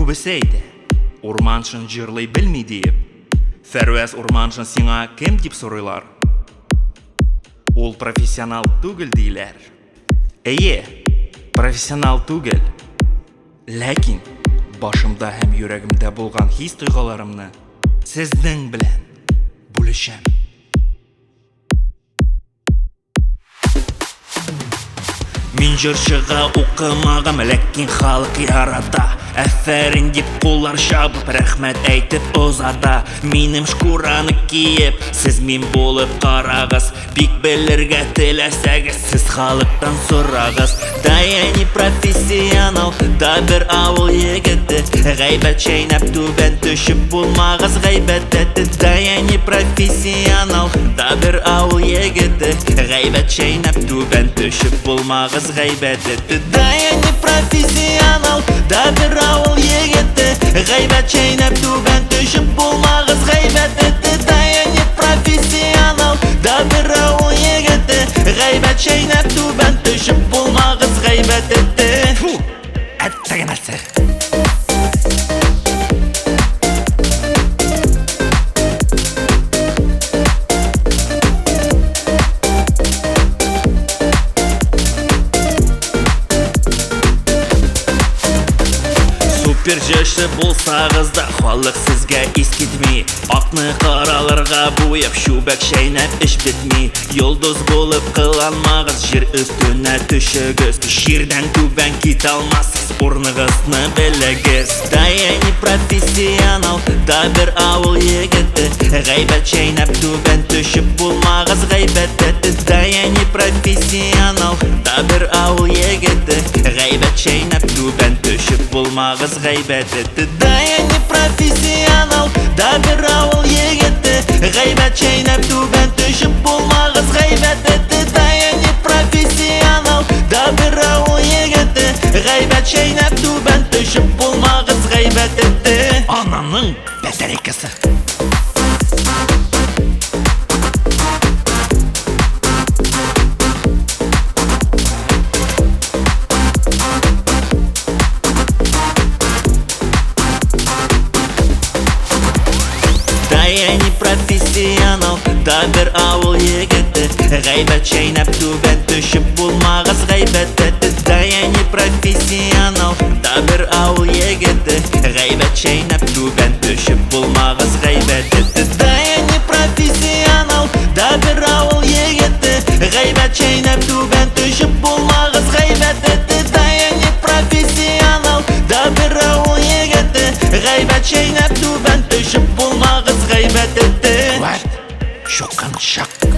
Көбісейді, урманшын жырлай білмей дейіп. Фәрвәз урманшын сиңа кем деп сұрайлар? Ол профессионал түгіл дейлер. Әйе, профессионал түгіл. Ләкин башымда һәм йөрәгемдә булган хис тойғаларымны сезнең белән бүлешәм. Мин җырчыга укымагам, ләкин халык ярата. Әфәрин дип куллар чабып, рәхмәт әйтеп озата. Минем шкураны киеп, сез мин булып карагыз. Бик белергә теләсәгез, сез халыктан сорагыз. Да я не профессионал, да бер авыл егете. Гайбәт чәйнәп түбән төшеп булмагыз гайбәт әте. Да я не профессионал, да бер авыл егете. Гайбәт чәйнәп түбән төшеп булмагыз гайбәт әте. Да я не профессионал, да бер авыл егете. Гайбәт чәйнәп түбән төшеп булмагыз гайбәт әте. Да я не профессионал, да бер авыл егете. Гайбәт чәйнәп түбән төшеп булмагыз гайбәт әте. Фу, әттәгенәсе. Супер җырчы булсагыз да, халык сезгә искитми. Акны караларга буяп, чүбәк чәйнәп эш бетми. Йолдыз булып кыланмагыз, җир өстенә төшегез. Җирдән түбән китә алмассыз, урныгызны белегез. Да я не профессионал, да бер авыл егете. Гайбәт чәйнәп түбән төшеп булмагыз гайбәт әте. Да я не профессионал, да бер авыл егете. Гайбәт чәйнәп түбән төшеп булмагыз гайбәт әте. Да я не профессионал, да бер авыл егете. Гайбәт чәйнәп түбән төшеп булмагыз гайбәт әте. Да я не профессионал, да бер авыл егете. Гайбәт чәйнәп түбән төшеп булмагыз гайбәт әте. Ананың бәтәрекесе. Да я не профессионал, да бер авыл егете. Гайбәт чәйнәп түбән төшеп булмагыз гайбәт әте. Да я не профессионал, да бер авыл егете. Гайбәт чәйнәп түбән төшеп булмагыз гайбәт әте. Да я не профессионал, да бер авыл егете. Гайбәт чәйнәп түбән төшеп булмагыз гайбәт әте. Да я не профессионал, да бер авыл егете. Гайбәт чәйнәп түбән төшеп булмагыз гайбәт әте. Чокан шак.